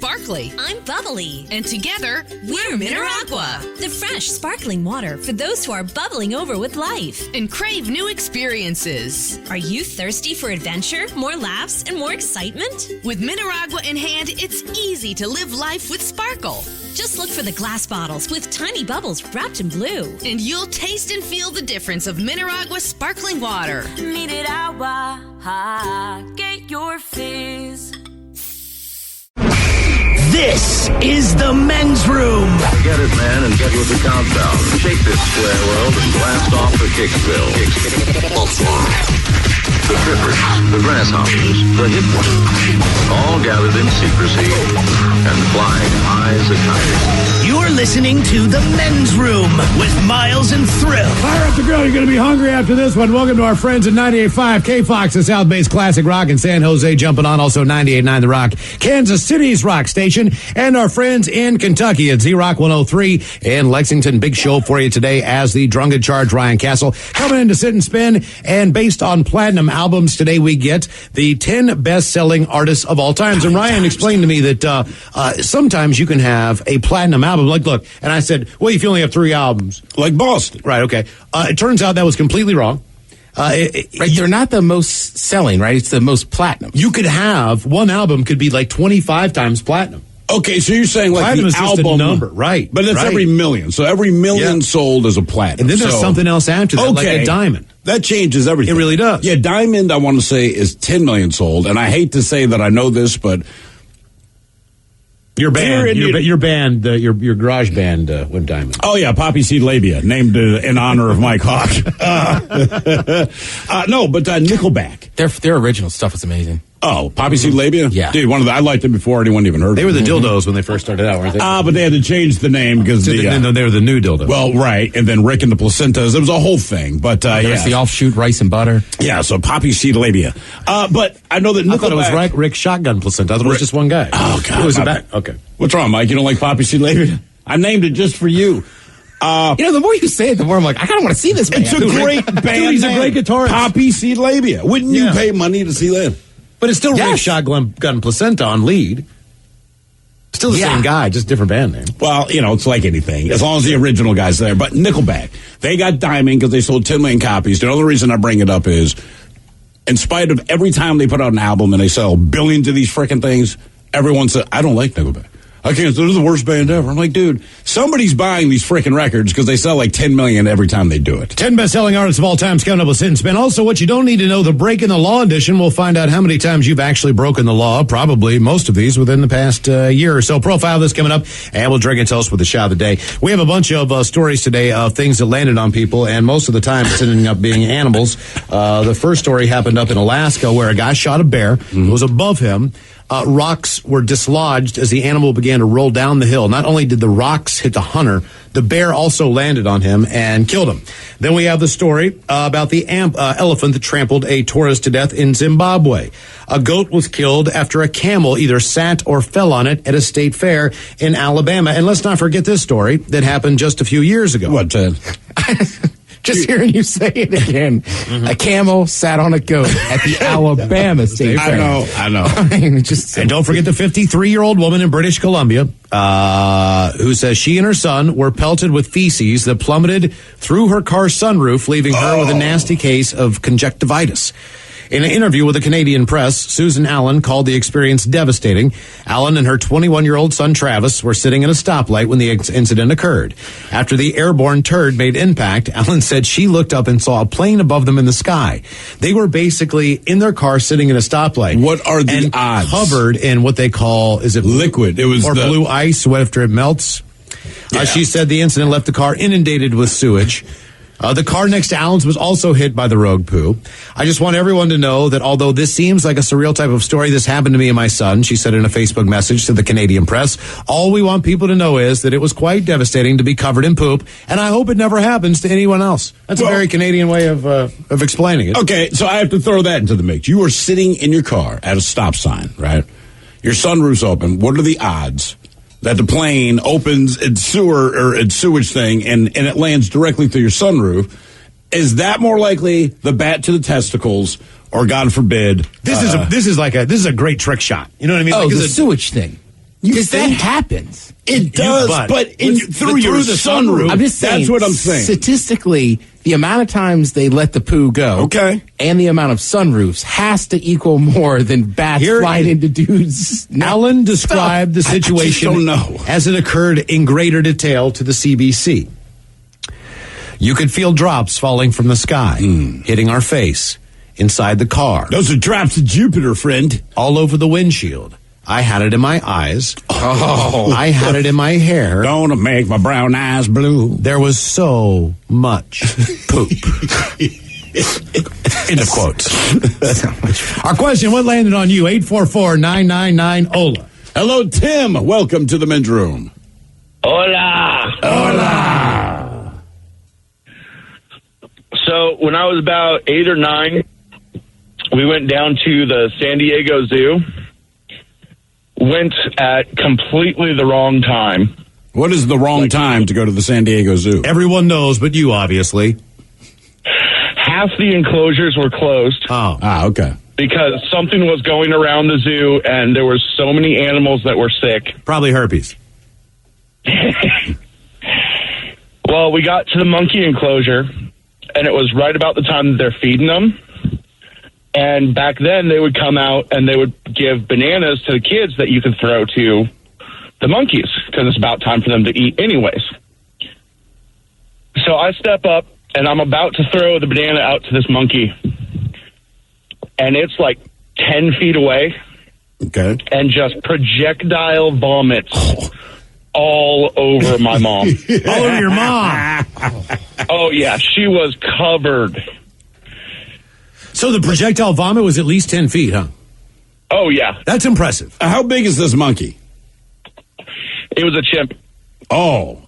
sparkly. I'm bubbly. And together, we're Mineragua. The fresh, sparkling water for those who are bubbling over with life. And crave new experiences. Are you thirsty for adventure, more laughs, and more excitement? With Mineragua in hand, it's easy to live life with sparkle. Just look for the glass bottles with tiny bubbles wrapped in blue. And you'll taste and feel the difference of Mineragua sparkling water. Mineragua, get your fizz. This is the men's room. Get it, man, and get with the countdown. Shake this square world and blast off for Kicksville. The trippers, the grasshoppers, the hip ones, all gathered in secrecy and flying high as a kite. You're listening to the men's room with Miles and Thrill. Fire up the grill. You're going to be hungry after this one. Welcome to our friends at 98.5 K-Fox, the South Bay's classic rock, in San Jose, jumping on also 98.9 The Rock, Kansas City's rock station, and our friends in Kentucky at Z-Rock 103 in Lexington. Big show for you today as the Drunken Charge Ryan Castle coming in to sit and spin. And based on platinum albums, today we get the 10 best-selling artists of all times. And Ryan explained to me that sometimes you can have a platinum album. Like, look, and I said, well, if you only have 3 albums. Like Boston. Right, okay. It turns out that was completely wrong. Right, they're not the most selling, right? It's the most platinum. You could have one album could be like 25 times platinum. Okay, so you're saying like platinum the is just album a number, right? But it's every million. So every million sold as a platinum. And then there's something else after that, like a diamond. That changes everything. It really does. Yeah, diamond, I want to say, is 10 million sold. And I hate to say that I know this, but your band, your garage band went diamond. Oh yeah, Poppy Seed Labia, named in honor of Mike Hawk. No, but Nickelback. Their original stuff is amazing. Oh, Poppy Seed Labia? Yeah. Dude, I liked it before anyone even heard of it. They were the dildos when they first started out, weren't they? But they had to change the name because they were the new dildos. Well, right, and then Rick and the Placentas. It was a whole thing. But there's the offshoot rice and butter. Yeah, so Poppy Seed Labia. But I know that Nickelback. I thought it was Rick Shotgun Placenta. I thought it was just one guy. Oh, God. It was okay. What's wrong, Mike? You don't like Poppy Seed Labia? I named it just for you. The more you say it, the more I'm like, I kind of want to see this band. It's a great band. Dude, he's a great guitarist. Poppy Seed Labia. Wouldn't you pay money to see that? But it's still Rick Shotgun Placenta on lead. Still the same guy, just different band name. Well, it's like anything, as long as the original guy's there. But Nickelback, they got diamond because they sold 10 million copies. The other reason I bring it up is, in spite of every time they put out an album and they sell billions of these freaking things, everyone said, I don't like Nickelback. I can't. They're the worst band ever. I'm like, dude, somebody's buying these freaking records because they sell like 10 million every time they do it. 10 best-selling artists of all time coming up with Sit and Spin. Also, what you don't need to know, the Breaking the Law edition. We'll find out how many times you've actually broken the law. Probably most of these within the past year or so. Profile this coming up, and we'll drink and tell us with the shot of the day. We have a bunch of stories today of things that landed on people, and most of the time it's ending up being animals. The first story happened up in Alaska where a guy shot a bear. It was above him. Rocks were dislodged as the animal began to roll down the hill. Not only did the rocks hit the hunter, the bear also landed on him and killed him. Then we have the story about the elephant that trampled a tourist to death in Zimbabwe. A goat was killed after a camel either sat or fell on it at a state fair in Alabama. And let's not forget this story that happened just a few years ago. What, Ted? Just hearing you say it again. Mm-hmm. A camel sat on a goat at the Alabama State Fair. I know. And don't forget the 53-year-old woman in British Columbia who says she and her son were pelted with feces that plummeted through her car's sunroof, leaving her with a nasty case of conjunctivitis. In an interview with the Canadian press, Susan Allen called the experience devastating. Allen and her 21-year-old son Travis were sitting at a stoplight when the incident occurred. After the airborne turd made impact, Allen said she looked up and saw a plane above them in the sky. They were basically in their car sitting at a stoplight. What are the odds? Covered in what they call, is it liquid? It was blue ice after it melts. Yeah. She said the incident left the car inundated with sewage. The car next to Allen's was also hit by the rogue poo. I just want everyone to know that although this seems like a surreal type of story, this happened to me and my son, she said in a Facebook message to the Canadian press. All we want people to know is that it was quite devastating to be covered in poop, and I hope it never happens to anyone else. That's a very Canadian way of explaining it. Okay, so I have to throw that into the mix. You are sitting in your car at a stop sign, right? Your sunroof's open. What are the odds that the plane opens its sewage thing and it lands directly through your sunroof? Is that more likely the bat to the testicles, or God forbid? This is a great trick shot. You know what I mean? Oh, the sewage thing. Because that happens. It does, but through the sunroof. I'm just saying. That's what I'm saying. Statistically, the amount of times they let the poo go, and the amount of sunroofs has to equal more than bats flying into dudes. Alan described the situation as it occurred in greater detail to the CBC. You could feel drops falling from the sky, hitting our face, inside the car. Those are drops of Jupiter, friend. All over the windshield. I had it in my eyes. I had it in my hair. Don't make my brown eyes blue. There was so much poop. End of quotes. Our question, what landed on you? 844-999-OLA. Hello, Tim. Welcome to the men's room. Hola. Hola. So when I was about 8 or 9, we went down to the San Diego Zoo. Went at completely the wrong time. What is the wrong time to go to the San Diego Zoo? Everyone knows, but you obviously. Half the enclosures were closed. Okay. Because something was going around the zoo, and there were so many animals that were sick. Probably herpes. Well, we got to the monkey enclosure, and it was right about the time that they're feeding them. And back then, they would come out and they would give bananas to the kids that you could throw to the monkeys, because it's about time for them to eat anyways. So I step up, and I'm about to throw the banana out to this monkey. And it's like 10 feet away. Okay. And just projectile vomits all over my mom. All over your mom. Oh, yeah. She was covered. So the projectile vomit was at least 10 feet, huh? Oh, yeah. That's impressive. How big is this monkey? It was a chimp. Oh,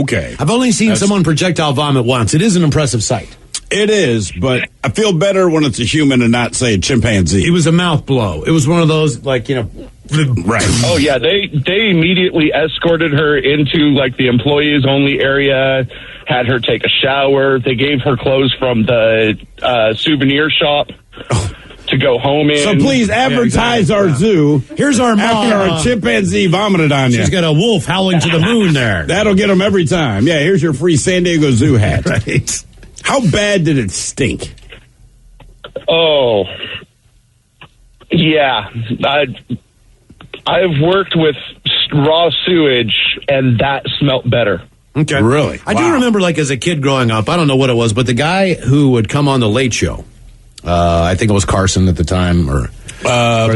okay. I've only seen someone projectile vomit once. It is an impressive sight. It is, but I feel better when it's a human and not, say, a chimpanzee. It was a mouth blow. It was one of those, like, you know... Right. Oh, yeah. They immediately escorted her into, like, the employees-only area, had her take a shower. They gave her clothes from the souvenir shop to go home in. So please advertise our zoo. Here's our mom. After our chimpanzee vomited on you. She's got a wolf howling to the moon there. That'll get them every time. Yeah, here's your free San Diego Zoo hat. Right. How bad did it stink? Oh, yeah. I've worked with raw sewage, and that smelt better. Okay. Really? I do remember, like, as a kid growing up, I don't know what it was, but the guy who would come on The Late Show, I think it was Carson at the time, or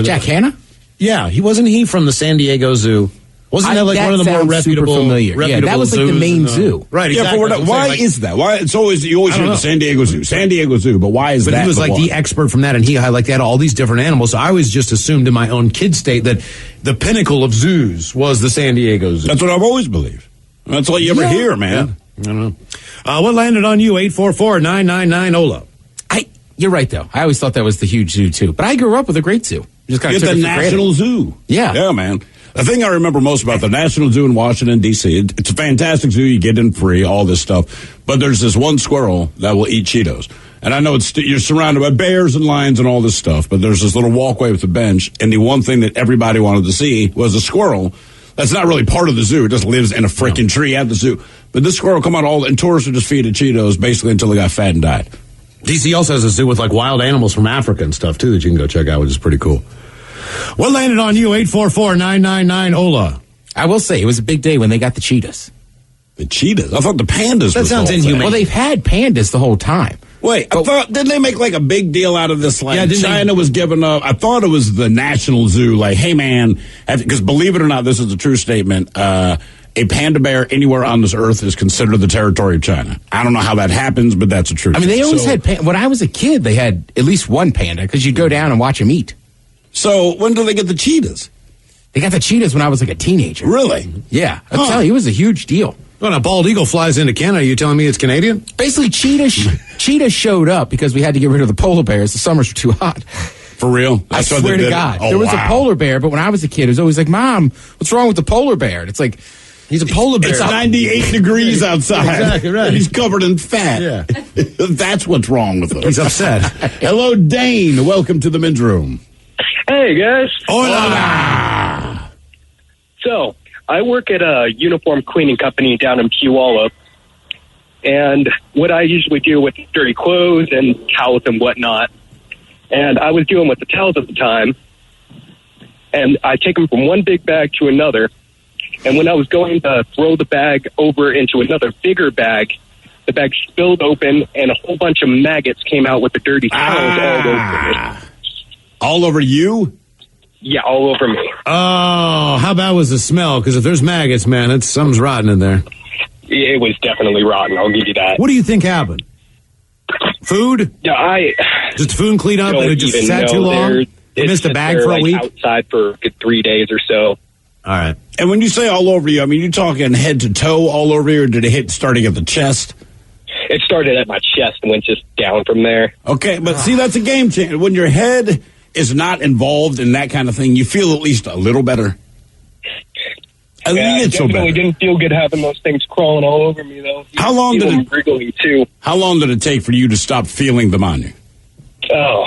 Jack Hanna? Yeah, wasn't he from the San Diego Zoo? Wasn't that like one of the more reputable? Familiar. Yeah, that was like the main zoo. Right, exactly. Yeah, but why is that? Why you always hear the San Diego Zoo, but why is that? But he was like the expert from that, and he had like they had all these different animals. So I always just assumed in my own kid state that the pinnacle of zoos was the San Diego Zoo. That's what I've always believed. That's all you ever hear, man. Yeah. I don't know. What landed on you? 844-999-OLA. You're right, though. I always thought that was the huge zoo, too. But I grew up with a great zoo. Just kind of the National Zoo. Yeah, man. The thing I remember most about the National Zoo in Washington, D.C., it's a fantastic zoo. You get in free, all this stuff. But there's this one squirrel that will eat Cheetos. And I know you're surrounded by bears and lions and all this stuff, but there's this little walkway with a bench. And the one thing that everybody wanted to see was a squirrel. That's not really part of the zoo. It just lives in a freaking tree at the zoo. But this squirrel come out and tourists would just feed it Cheetos basically until they got fat and died. DC also has a zoo with like wild animals from Africa and stuff too that you can go check out, which is pretty cool. What landed on you? 844-999-OLA. I will say it was a big day when they got the cheetahs. The cheetahs? I thought the pandas. That sounds inhumane. Well, they've had pandas the whole time. Wait, didn't they make like a big deal out of this? Like China was giving up. I thought it was the National Zoo. Like, hey man, because believe it or not, this is a true statement. A panda bear anywhere on this earth is considered the territory of China. I don't know how that happens, but that's a truth. I mean, they always had when I was a kid, they had at least one panda because you'd go down and watch them eat. So when do they get the cheetahs? They got the cheetahs when I was like a teenager. Really? Yeah. I'm telling you, it was a huge deal. When a bald eagle flies into Canada, are you telling me it's Canadian? Basically, cheetahs showed up because we had to get rid of the polar bears. The summers were too hot. For real? That's I swear to God. There was a polar bear, but when I was a kid, it was always like, Mom, what's wrong with the polar bear? And it's like, he's a polar bear. It's 98 degrees outside. Exactly right. And he's covered in fat. Yeah. That's what's wrong with him. He's upset. Hello, Dane. Welcome to the men's room. Hey, guys. Hola. So I work at a uniform cleaning company down in Puyallup. And what I usually do with dirty clothes and towels and whatnot, and I was dealing with the towels at the time, and I take them from one big bag to another. And when I was going to throw the bag over into another bigger bag, the bag spilled open, and a whole bunch of maggots came out with the dirty towels all over me. All over you? Yeah, all over me. Oh, how bad was the smell? Because if there's maggots, man, something's rotten in there. It was definitely rotten, I'll give you that. What do you think happened? Food? Yeah, Just food clean up and it just sat too long? You missed a bag for a week? Outside for a good 3 days or so. All right. And when you say all over you, I mean, you talking head to toe all over you, or did it hit starting at the chest? It started at my chest and went just down from there. Okay, but see, that's a game changer. When your head is not involved in that kind of thing, you feel at least a little better. I definitely didn't feel good having those things crawling all over me, though. How long did it wriggling too? How long did it take for you to stop feeling them on you? Oh,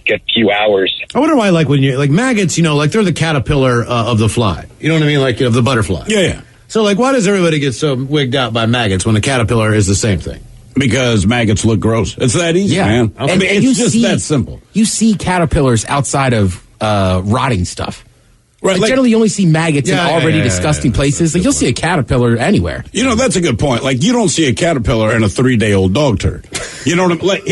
a few hours. I wonder why, like, when you like maggots, like they're the caterpillar of the fly. You know what I mean? Like, of the butterfly. Yeah. So, like, why does everybody get so wigged out by maggots when the caterpillar is the same thing? Because maggots look gross. It's that easy, man. Okay. I mean, it's just that simple. You see caterpillars outside of rotting stuff. Right, like, generally, you only see maggots in already disgusting places. Like, you'll see a caterpillar anywhere. That's a good point. Like, you don't see a caterpillar in a 3-day-old dog turd. You know what I mean? Like,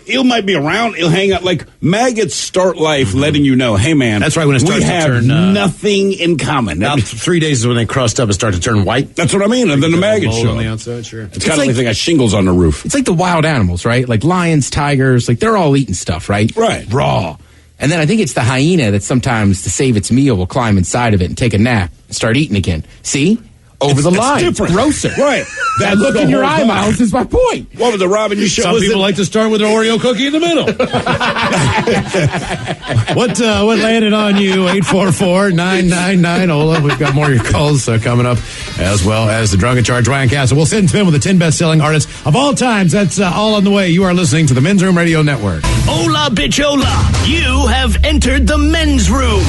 he'll might be around. He'll hang out. Like, maggots start life letting you know, hey, man. That's right, when it starts we to have turn nothing in common. Now, 3 days is when they crust up and start to turn white. That's what I mean. And then the maggots show on the outside, sure. It's kind of like they got shingles on the roof. It's like the wild animals, right? Like lions, tigers, like they're all eating stuff, right? Right. Raw. And then I think it's the hyena that sometimes, to save its meal, will climb inside of it and take a nap and start eating again. See? Over the line. It's different. Grosser. Right. That look in your eye, Miles, is my point. What was the Robin you showed? Some people like to start with an Oreo cookie in the middle. What landed on you? 844-999-OLA. We've got more of your calls coming up, as well as the Drunk in Charge Ryan Castle. We'll sit and spin with the 10 best-selling artists of all times. That's all on the way. You are listening to the Men's Room Radio Network. Hola, bitch, hola. You have entered the men's room.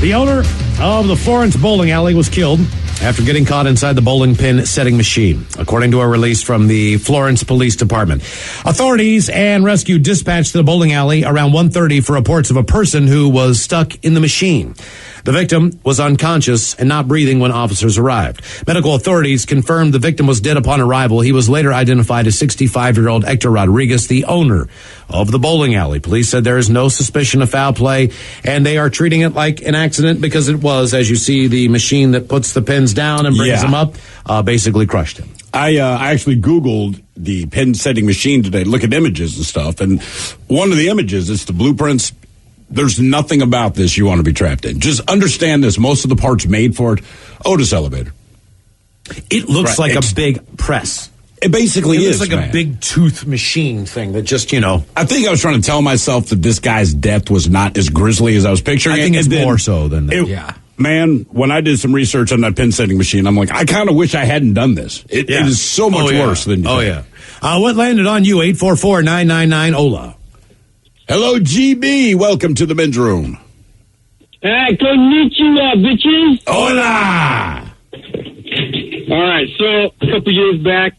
The owner of the Florence bowling alley was killed after getting caught inside the bowling pin setting machine, according to a release from the Florence Police Department. Authorities and rescue dispatched to the bowling alley around 1:30 for reports of a person who was stuck in the machine. The victim was unconscious and not breathing when officers arrived. Medical authorities confirmed the victim was dead upon arrival. He was later identified as 65-year-old Hector Rodriguez, the owner of the bowling alley. Police said there is no suspicion of foul play, and they are treating it like an accident because it was, as you see, the machine that puts the pins down and brings them up, basically crushed him. I actually Googled the pin setting machine today to look at images and stuff, and one of the images is the blueprints. There's nothing about this you want to be trapped in. Just understand this. Most of the parts made for it. Otis elevator. It looks like a big press. It basically is. It's like a big tooth machine thing that just, I think I was trying to tell myself that this guy's death was not as grisly as I was picturing. I think it's more so than that. Yeah. Man, when I did some research on that pin setting machine, I'm like, I kind of wish I hadn't done this. It is so much worse than you think. What landed on you? 844-999-OLA. Hello, GB. Welcome to the men's room. Hey, konnichiwa, bitches. Hola. All right, so a couple years back,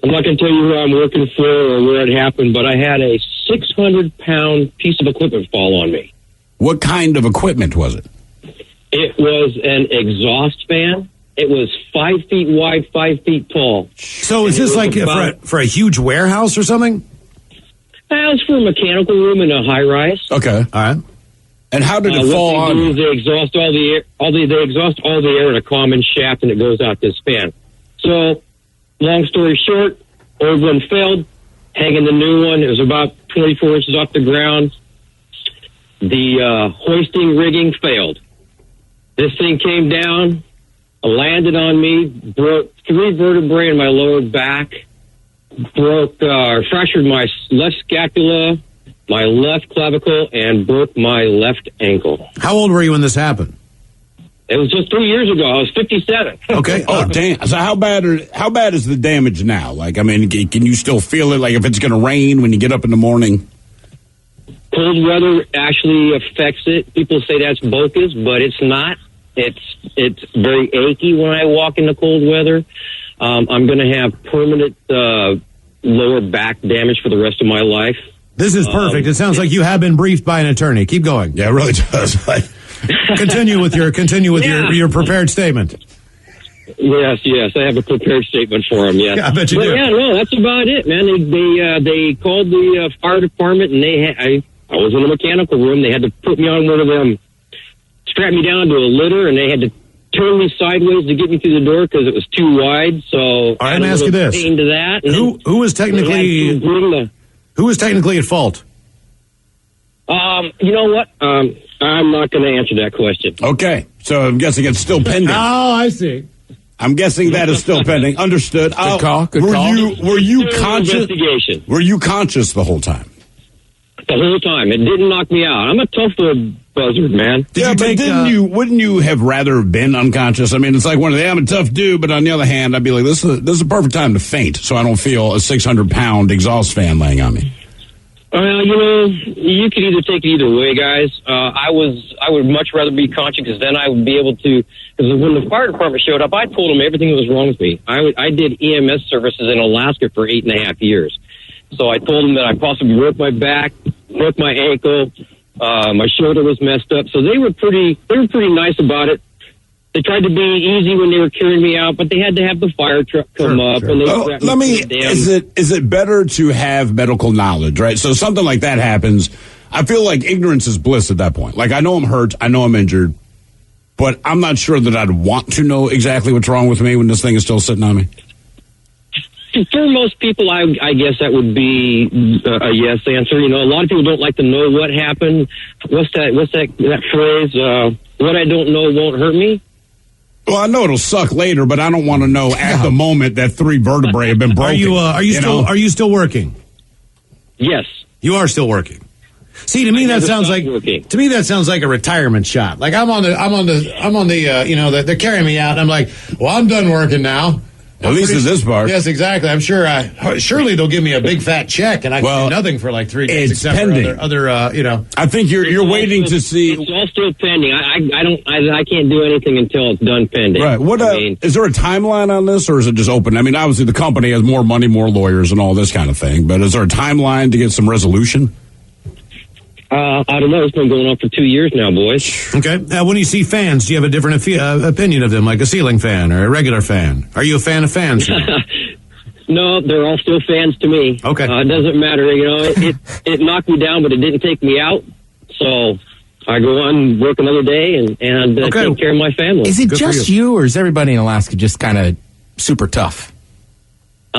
I'm not going to tell you who I'm working for or where it happened, but I had a 600-pound piece of equipment fall on me. What kind of equipment was it? It was an exhaust fan. It was 5 feet wide, 5 feet tall. So is this like for a huge warehouse or something? It was for a mechanical room in a high-rise. Okay. All right. And how did it fall on you? They exhaust all the air. They exhaust all the air in a common shaft, and it goes out this fan. So, long story short, old one failed. Hanging the new one. It was about 24 inches off the ground. The hoisting rigging failed. This thing came down, landed on me, broke 3 vertebrae in my lower back, fractured my left scapula, my left clavicle, and broke my left ankle. How old were you when this happened? It was just 3 years ago. I was 57. Okay. Oh, damn. So how bad is the damage now? Like, I mean, can you still feel it? Like, if it's going to rain when you get up in the morning? Cold weather actually affects it. People say that's bogus, but it's not. It's very achy when I walk in the cold weather. I'm going to have permanent lower back damage for the rest of my life. This is perfect. It sounds like you have been briefed by an attorney. Keep going. Yeah, it really does. Continue with your prepared statement. Yes, I have a prepared statement for him. Yes, yeah, I bet you do. Yeah, no, that's about it, man. They called the fire department, and I was in a mechanical room. They had to put me on one of them, strap me down to a litter, and they had to turn me sideways to get me through the door because it was too wide. So all right, let me ask you this: to that. Who was technically at fault? You know what? I'm not going to answer that question. Okay, so I'm guessing it's still pending. Oh, I see. I'm guessing that is still pending. Understood. Good call. Were you conscious? Investigation. Were you conscious the whole time? The whole time. It didn't knock me out. I'm a tough little buzzard, man. Wouldn't you have rather been unconscious? I mean, it's like I'm a tough dude, but on the other hand, I'd be like, this is a perfect time to faint, so I don't feel a 600-pound exhaust fan laying on me. You could either take it either way, guys. I would much rather be conscious because then I would be able to. Because when the fire department showed up, I told them everything that was wrong with me. I did EMS services in Alaska for 8.5 years. So I told them that I possibly broke my back, broke my ankle, my shoulder was messed up. So they were pretty nice about it. They tried to be easy when they were carrying me out, but they had to have the fire truck come up. Sure. And is it better to have medical knowledge, right? So something like that happens. I feel like ignorance is bliss at that point. Like, I know I'm hurt, I know I'm injured, but I'm not sure that I'd want to know exactly what's wrong with me when this thing is still sitting on me. For most people, I guess that would be a yes answer. A lot of people don't like to know what happened. What's that phrase? What I don't know won't hurt me. Well, I know it'll suck later, but I don't want to know at the moment that 3 vertebrae have been broken. Are you still working? Yes. You are still working. See, to me that sounds like a retirement shot. Like I'm on the they're carrying me out and I'm like, well, I'm done working now. At least in this part. Yes, exactly. I'm sure. Surely they'll give me a big fat check, and I can do nothing for like 3 days. It's pending. For other. I think you're waiting to see. It's all still pending. I can't do anything until it's done pending. Right. Is there a timeline on this, or is it just open? I mean, obviously the company has more money, more lawyers, and all this kind of thing. But is there a timeline to get some resolution? I don't know. It's been going on for 2 years now, boys. Okay. When you see fans, do you have a different opinion of them, like a ceiling fan or a regular fan? Are you a fan of fans? No, they're all still fans to me. Okay. It doesn't matter. It knocked me down, but it didn't take me out. So I go on, work another day, and take care of my family. Is it just you, or is everybody in Alaska just kind of super tough?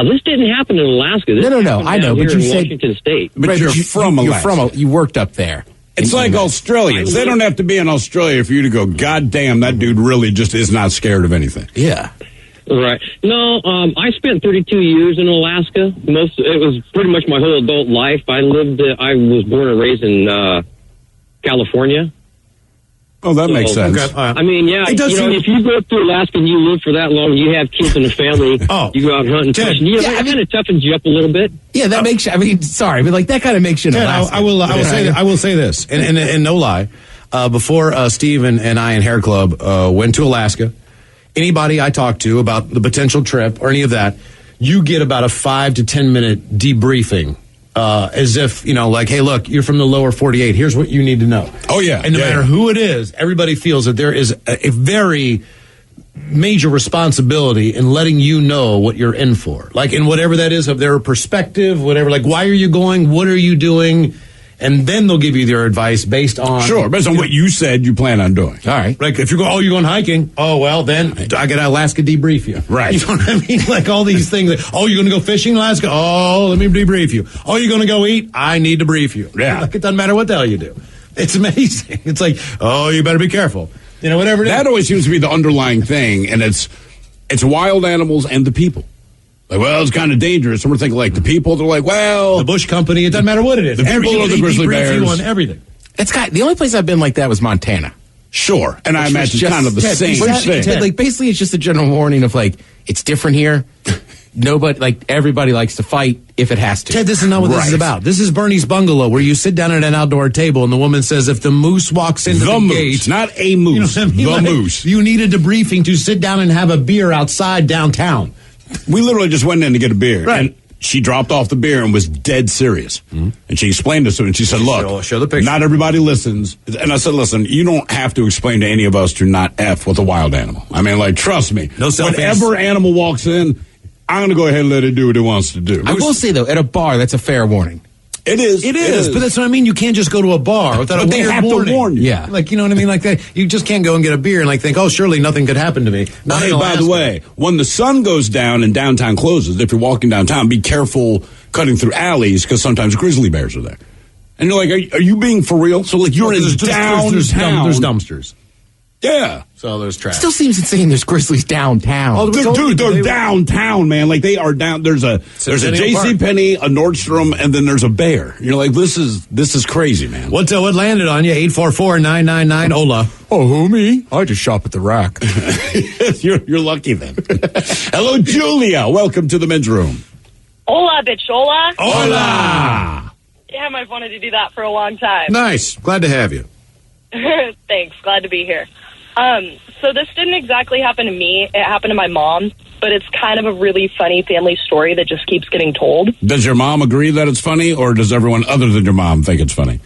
This didn't happen in Alaska. This No. I know, but you said Washington State. But you're from Alaska. You worked up there. It's like Australians. They don't have to be in Australia for you to go, God damn, that dude really just is not scared of anything. Yeah. Right. No, I spent 32 years in Alaska. It was pretty much my whole adult life. I was born and raised in California. Oh, that makes sense. Okay. I mean, yeah, if you go up to Alaska and you live for that long, you have kids and a family, you go out hunting, fishing, that kind of toughens you up a little bit. Yeah, that makes you, that kind of makes you an Alaska. I will say this, and no lie, before Steve and I and Hair Club went to Alaska, anybody I talked to about the potential trip or any of that, you get about a 5 to 10 minute debriefing. As if, like, hey, look, you're from the lower 48. Here's what you need to know. Oh, yeah. And no matter who it is, everybody feels that there is a very major responsibility in letting you know what you're in for. Like, in whatever that is, of their perspective, whatever. Like, why are you going? What are you doing? And then they'll give you their advice based on... Sure, based on what you said you plan on doing. All right. Like, if you're going hiking, then I got to Alaska debrief you. Right. You know what I mean? Like, all these things. You're going to go fishing in Alaska? Let me debrief you. You're going to go eat? I need to brief you. Yeah. Like, it doesn't matter what the hell you do. It's amazing. It's like, you better be careful. Whatever it is. That always seems to be the underlying thing, and it's wild animals and the people. Like, it's kind of dangerous. And we're thinking, like, the people, they're like, the Bush Company, it doesn't matter what it is. The people are the grizzly bears. On everything. The only place I've been like that was Montana. Sure. And I imagine kind of the same thing. Like, basically, it's just a general warning of, like, it's different here. everybody likes to fight if it has to. Ted, this is not what this is about. This is Bernie's Bungalow, where you sit down at an outdoor table and the woman says, if the moose walks into the gate, not a moose, moose. You need a debriefing to sit down and have a beer outside downtown. We literally just went in to get a beer. Right. And she dropped off the beer and was dead serious. Mm-hmm. And she explained this to me, and she said, look, show the picture. Not everybody listens. And I said, listen, you don't have to explain to any of us to not F with a wild animal. I mean, trust me. No selfies. Whenever animal walks in, I'm going to go ahead and let it do what it wants to do. I will say, though, at a bar, that's a fair warning. It is. It is. But that's what I mean. You can't just go to a bar without but they have to warn you. Yeah. You know what I mean? Like that. You just can't go and get a beer and think, oh, surely nothing could happen to me. Well, hey, by the way, when the sun goes down and downtown closes, if you're walking downtown, be careful cutting through alleys because sometimes grizzly bears are there. And you're like, are you being for real? So you're in downtown. There's dumpsters. Yeah. So there's trash. Still seems insane there's grizzlies downtown. Oh, they're downtown, man. They are down. There's a JCPenney, a Nordstrom, and then there's a bear. You're like, this is crazy, man. What landed on you? 844-999 Ola. Oh, who, me? I just shop at the rack. You're lucky then. Hello, Julia. Welcome to the men's room. Hola, bitch, hola. Hola. Damn, I've wanted to do that for a long time. Nice. Glad to have you. Thanks. Glad to be here. So this didn't exactly happen to me. It happened to my mom, but it's kind of a really funny family story that just keeps getting told. Does your mom agree that it's funny, or does everyone other than your mom think it's funny?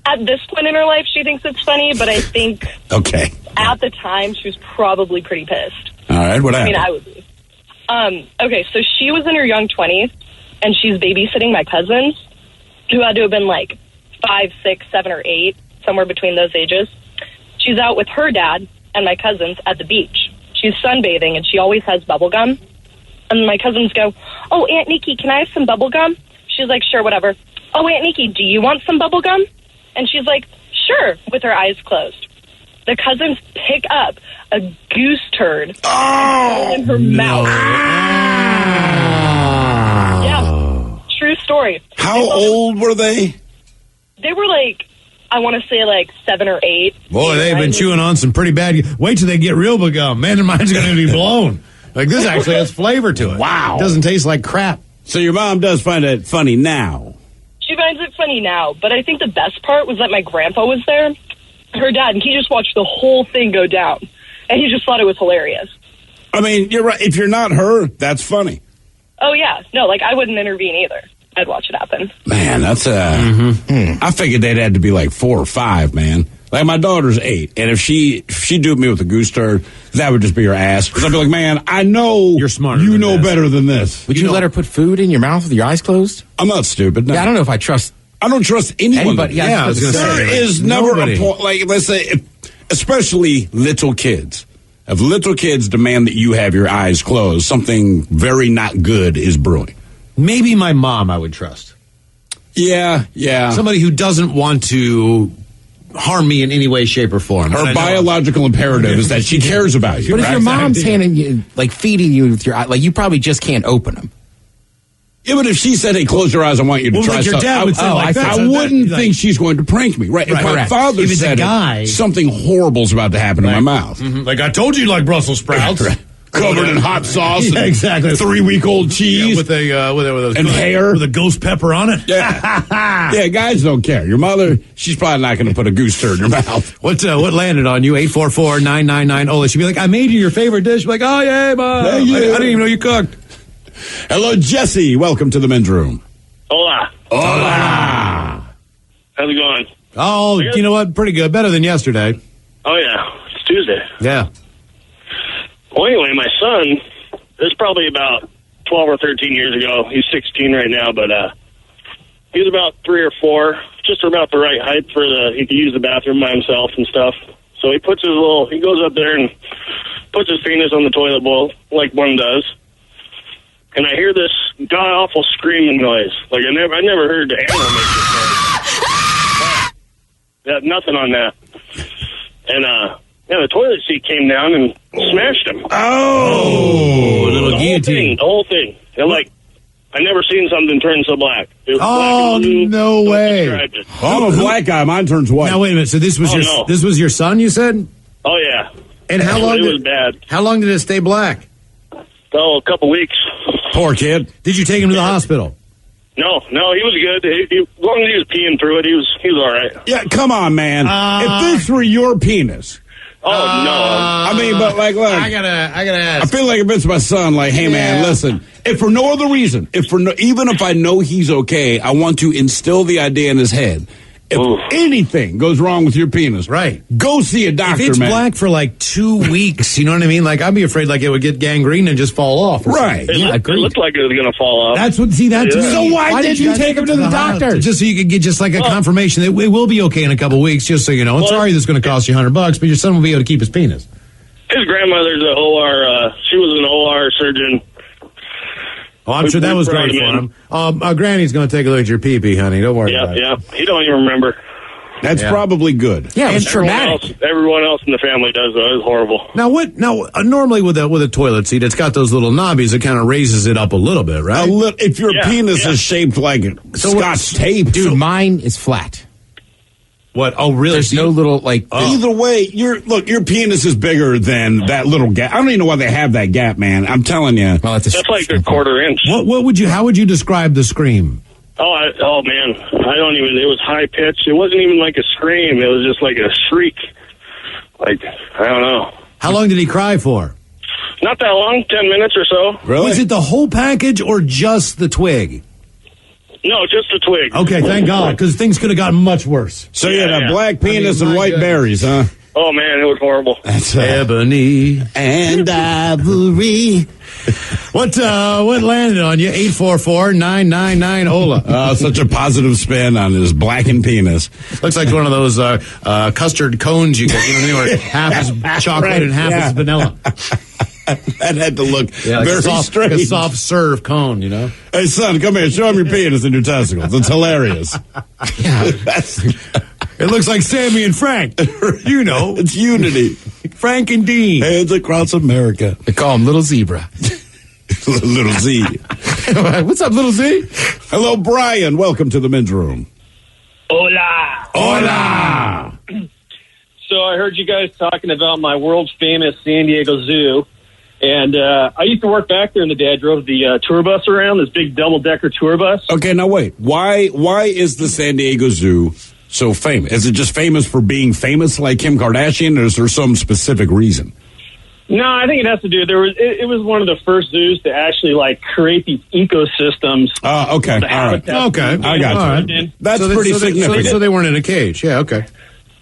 At this point in her life, she thinks it's funny, but I think okay. At the time, she was probably pretty pissed. All right, what happened? I would be. Okay, so she was in her young 20s, and she's babysitting my cousins, who had to have been 5, 6, 7, or 8, somewhere between those ages. She's out with her dad and my cousins at the beach. She's sunbathing, and she always has bubble gum. And my cousins go, oh, Aunt Nikki, can I have some bubble gum? She's like, sure, whatever. Oh, Aunt Nikki, do you want some bubble gum? And she's like, sure, with her eyes closed. The cousins pick up a goose turd and throw it in her mouth. Yeah, true story. How old were they? They were I want to say 7 or 8. Boy, they've been chewing on some pretty bad. Wait till they get real bug gum. Man, their mind's going to be blown. This actually has flavor to it. Wow. It doesn't taste like crap. So your mom does find it funny now. She finds it funny now, but I think the best part was that my grandpa was there, her dad, and he just watched the whole thing go down. And he just thought it was hilarious. I mean, you're right. If you're not her, that's funny. Oh, yeah. No, I wouldn't intervene either. I'd watch it happen. Man, that's I figured they'd had to be 4 or 5, man. My daughter's 8, and if she duped me with a goose turd, that would just be her ass. Because I'd be like, man, I know you're smarter. You know better than this. Would you let her put food in your mouth with your eyes closed? I'm not stupid. No. Yeah, I don't know if I trust. I don't trust anyone. Anybody. Yeah, I was going to say there is never a point. Let's say, especially little kids. If little kids demand that you have your eyes closed, something very not good is brewing. Maybe my mom I would trust. Yeah. Somebody who doesn't want to harm me in any way, shape, or form. Her biological imperative is that she cares about you. But if your mom's handing you, feeding you with your eye, you probably just can't open them. Yeah, but if she said, hey, close your eyes, I want you to try your something. Dad would say I wouldn't think she's going to prank me. Right. If my father said something horrible's about to happen in my mouth. Mm-hmm. I told you Brussels sprouts. Covered in hot sauce. Yeah, exactly. 3-week-old cheese. With and hair. With a ghost pepper on it. Yeah. Yeah, guys don't care. Your mother, she's probably not going to put a goose turd in her mouth. What landed on you? 844-999 Ola. She'd be like, I made you your favorite dish. Be like, oh, yeah, Mom. I didn't even know you cooked. Hello, Jesse. Welcome to the men's room. Hola. Hola. How's it going? Oh, you know what? Pretty good. Better than yesterday. Oh, yeah. It's Tuesday. Yeah. Well, anyway, my son, this is probably about 12 or 13 years ago. He's 16 right now, but he was about 3 or 4, just about the right height for he could use the bathroom by himself and stuff. So he goes up there and puts his penis on the toilet bowl like one does. And I hear this god-awful screaming noise. I never heard the animal make this noise. Nothing on that. And, the toilet seat came down and smashed him. Oh, a little guillotine. The whole thing. And I never seen something turn so black. It was black and blue. No way. I'm a black guy. Mine turns white. Now, wait a minute. So this was this was your son, you said? Oh, yeah. And how long? It was bad. How long did it stay black? Oh, a couple weeks. Poor kid. Did you take him to the hospital? No, he was good. As long as he was peeing through it, he was all right. Yeah, come on, man. If this were your penis. Oh, no. I mean, but like, look. I gotta ask. I feel like if it's my son, like, hey, man, listen. If for no other reason, even if I know he's okay, I want to instill the idea in his head. If anything goes wrong with your penis, right, go see a doctor, if it's man. black for like 2 weeks, you know what I mean? Like, I'd be afraid like it would get gangrene and just fall off. Right. It looked like it was going to fall off. That's what, see, that's So why did you take him to the doctor? Just so you could get just like a confirmation that it will be okay in a couple weeks, just so you know. And sorry this is going to cost you $100, but your son will be able to keep his penis. His grandmother's an OR, she was an OR surgeon. Oh, I'm sure that was great for him. Granny's going to take a look at your pee-pee, honey. Don't worry about it. Yeah, he don't even remember. That's probably good. Yeah, it's traumatic. Everyone else in the family does, though. It's horrible. Now, normally with a toilet seat, it's got those little knobbies that kind of raises it up a little bit, right? If your penis is shaped like Scotch tape. Dude, mine is flat. What? Oh, really? There's no little, like... Either way, your penis is bigger than that little gap. I don't even know why they have that gap, man. I'm telling you. Well, that's like a quarter inch. How would you describe the scream? Oh man, I don't even. It was high pitched. It wasn't even like a scream. It was just like a shriek. Like, I don't know. How long did he cry for? Not that long, 10 minutes or so. Really? Was it the whole package or just the twig? No, just the twig. Okay, thank God, because things could have gotten much worse. So you had a black penis and white berries, huh? Oh man, it was horrible. That's ebony and ivory. What landed on you? 844-999-OLA. Such a positive spin on his blackened penis. Looks like one of those custard cones you get. You know, where half is chocolate and half is vanilla. That had to look like very strange. Like a soft serve cone, you know? Hey, son, come here. Show him your penis and your testicles. It's hilarious. It looks like Sammy and Frank. You know. It's unity. Frank and Dean. Hands across America. They call him Little Zebra. Little Z. What's up, Little Z? Hello, Brian. Welcome to the men's room. Hola. Hola. So I heard you guys talking about my world-famous San Diego Zoo. And I used to work back there in the day. I drove the tour bus around, this big double-decker tour bus. Okay, now wait. Why is the San Diego Zoo so famous? Is it just famous for being famous like Kim Kardashian, or is there some specific reason? No, I think it has to do. It was one of the first zoos to actually like create these ecosystems. Okay, the all right. Okay, I got you. That's pretty significant. So they weren't in a cage. Yeah, okay.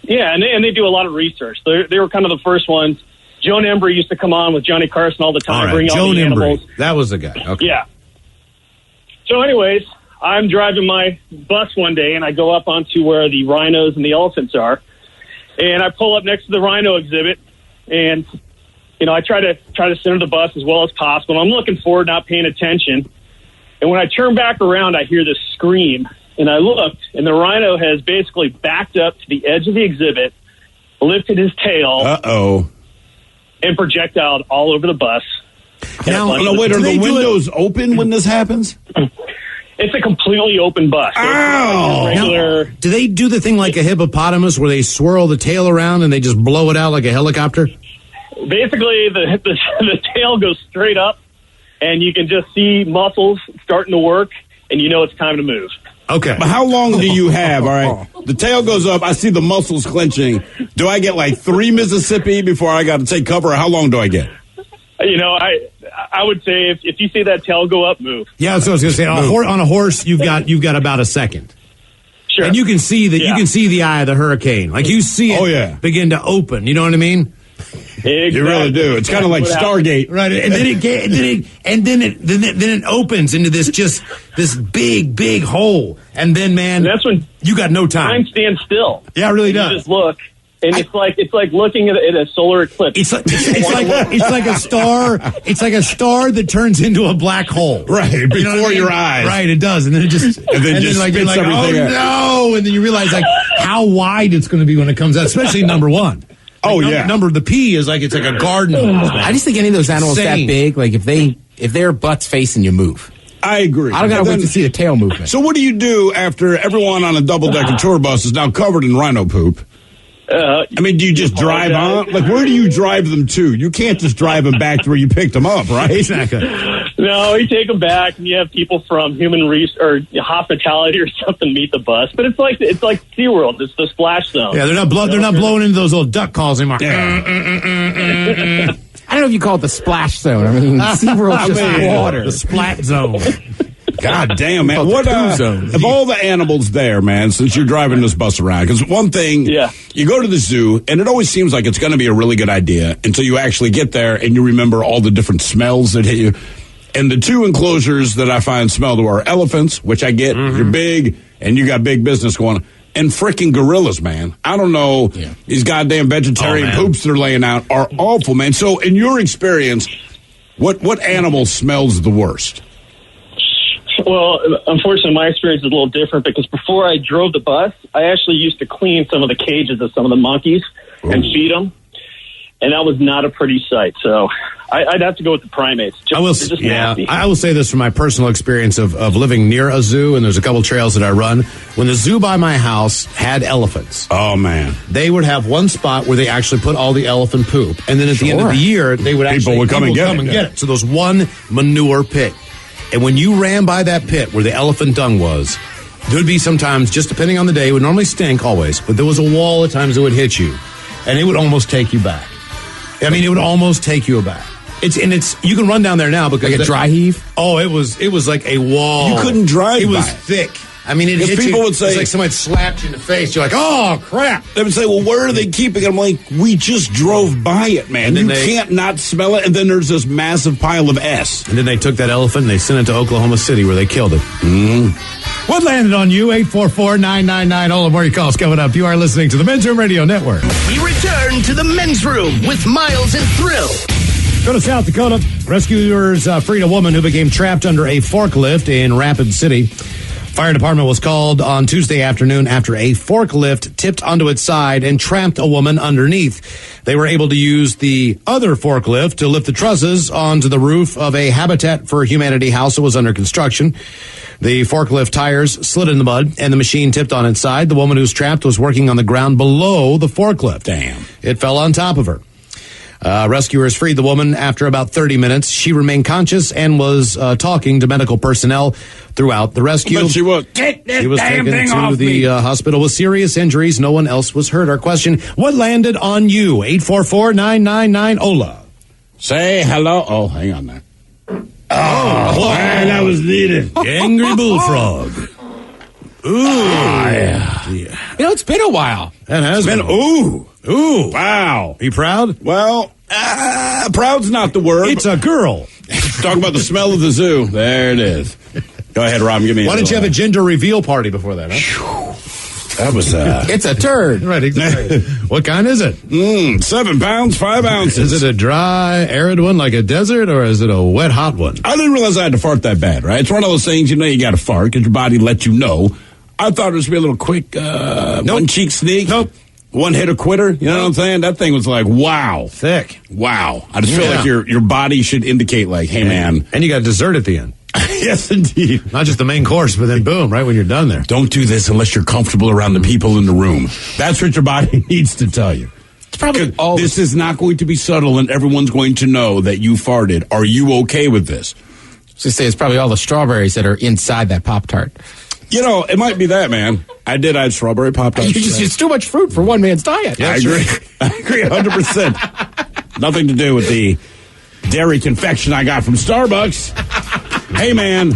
Yeah, and they do a lot of research. They were kind of the first ones. Joan Embry used to come on with Johnny Carson all the time, All right. bring all Joan the animals. Embry. That was the guy. Okay. Yeah. So anyways, I'm driving my bus one day, and I go up onto where the rhinos and the elephants are, and I pull up next to the rhino exhibit, and I try to center the bus as well as possible. I'm looking forward, not paying attention, and when I turn back around, I hear this scream, and I looked, and the rhino has basically backed up to the edge of the exhibit, lifted his tail, and projectiled all over the bus. Now, wait, are the windows open when this happens? It's a completely open bus. Ow! Regular. Now, do they do the thing like a hippopotamus where they swirl the tail around and they just blow it out like a helicopter? Basically, the tail goes straight up, and you can just see muscles starting to work, and you know it's time to move. Okay. But how long do you have? All right. The tail goes up. I see the muscles clenching. Do I get like 3 Mississippi before I got to take cover? Or how long do I get? I would say if you see that tail go up, move. Yeah, that's what I was going to say. On a horse, you've got about a second. Sure. And you can see that. You can see the eye of the hurricane. Like you see it begin to open. You know what I mean? Exactly. You really do. It's kind of like Stargate, right? And then it opens into this big hole, and then and that's when you got no time. Time stands still. Yeah, it really does. You just look, and it's like looking at a solar eclipse. It's like a star. It's like a star that turns into a black hole, right before your eyes. Right, it does, and then it just you're like, oh no, and then you realize like how wide it's going to be when it comes out, especially number one. Number the P is it's like a garden hose. I just think any of those animals that big, like if their butt's facing you, move. I agree. I don't gotta wait to see the tail movement. So what do you do after everyone on a double-decker tour bus is now covered in rhino poop? I mean, do you just drive on? Like, where do you drive them to? You can't just drive them back to where you picked them up, right? Exactly. No, you take them back, and you have people from or hospitality or something meet the bus. But it's like SeaWorld. It's the splash zone. Yeah, they're not blowing into those little duck calls anymore. I don't know if you call it the splash zone. I mean, SeaWorld's just water. The splat zone. God damn, man. What of all the animals there, man, since you're driving this bus around? Because one thing, you go to the zoo, and it always seems like it's going to be a really good idea until you actually get there and you remember all the different smells that hit you. And the two enclosures that I find smell to are elephants, which I get. You're big, and you got big business going on. And freaking gorillas, man. I don't know. These goddamn vegetarian poops they're laying out are awful, man. So in your experience, what animal smells the worst? Well, unfortunately, my experience is a little different because before I drove the bus, I actually used to clean some of the cages of some of the monkeys and feed them. And that was not a pretty sight. So I'd have to go with the primates. I will say this from my personal experience of living near a zoo, and there's a couple trails that I run. When the zoo by my house had elephants, oh man, they would have one spot where they actually put all the elephant poop, and then at the end of the year, they would come and get it. So there's one manure pit, and when you ran by that pit where the elephant dung was, there would be sometimes, just depending on the day, it would normally stink always, but there was a wall at times that would hit you, and it would almost take you back. I mean, it would almost take you aback. You can run down there now because like a dry heave. Oh, it was like a wall. You couldn't drive. It was thick. I mean, people would say it's like somebody slapped you in the face. You're like, oh crap! They would say, well, where are they keeping it? I'm like, we just drove by it, man. You can't not smell it. And then there's this massive pile of S. And then they took that elephant and they sent it to Oklahoma City where they killed it. What landed on you? 844-999. All of more your calls coming up. You are listening to the Men's Room Radio Network. We return to the Men's Room with Miles and Thrill. Go to South Dakota. Rescuers freed a woman who became trapped under a forklift in Rapid City. Fire department was called on Tuesday afternoon after a forklift tipped onto its side and trapped a woman underneath. They were able to use the other forklift to lift the trusses onto the roof of a Habitat for Humanity house that was under construction. The forklift tires slid in the mud, and the machine tipped on its side. The woman who's trapped was working on the ground below the forklift. Damn. It fell on top of her. Rescuers freed the woman after about 30 minutes. She remained conscious and was talking to medical personnel throughout the rescue. But she was taken to the hospital with serious injuries. No one else was hurt. Our question, what landed on you? 844-999-OLA. Say hello. Oh, hang on there. Oh, that was needed. Angry bullfrog. Ooh. Yeah. You know, it's been a while. It has been. Ooh. Wow. Are you proud? Well, proud's not the word. It's a girl. Talk about the smell of the zoo. There it is. Go ahead, Rob. Give me. Why didn't you have a gender reveal party before that, huh? That was it's a turd. Right, exactly. What kind is it? 7 pounds, 5 ounces. Is it a dry, arid one like a desert, or is it a wet, hot one? I didn't realize I had to fart that bad, right? It's one of those things, you got to fart because your body lets you know. I thought it was be a little quick, one cheek sneak. Nope. One hit a quitter. You know what I'm saying? That thing was like, wow. Thick. Wow. I just feel like your body should indicate like, hey, man. And you got dessert at the end. Yes, indeed. Not just the main course, but then boom, right when you're done there. Don't do this unless you're comfortable around the people in the room. That's what your body needs to tell you. It's probably this is not going to be subtle, and everyone's going to know that you farted. Are you okay with this? So say it's probably all the strawberries that are inside that Pop-Tart. It might be that, man. I had strawberry Pop-Tarts. It's too much fruit for one man's diet. Yeah, I agree. I agree 100%. Nothing to do with the dairy confection I got from Starbucks. Hey, man,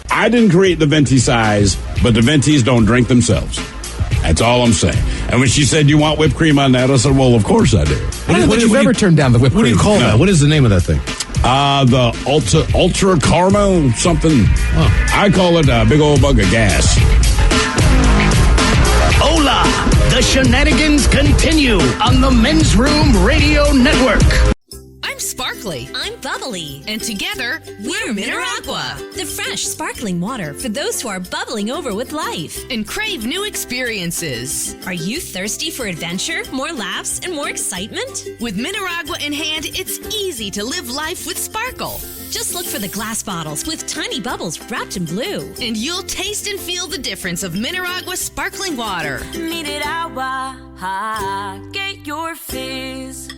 I didn't create the venti size, but the ventis don't drink themselves. That's all I'm saying. And when she said, you want whipped cream on that, I said, well, of course I do. What you ever turned down the whipped cream? What do you call that? What is the name of that thing? The Ultra Caramel something. Oh. I call it a big old bug of gas. Hola! The shenanigans continue on the Men's Room Radio Network. I'm Sparkly. I'm Bubbly. And together, we're Mineragua. The fresh, sparkling water for those who are bubbling over with life and crave new experiences. Are you thirsty for adventure, more laughs, and more excitement? With Mineragua in hand, it's easy to live life with sparkle. Just look for the glass bottles with tiny bubbles wrapped in blue. And you'll taste and feel the difference of Mineragua sparkling water. Mineragua, get your fizz.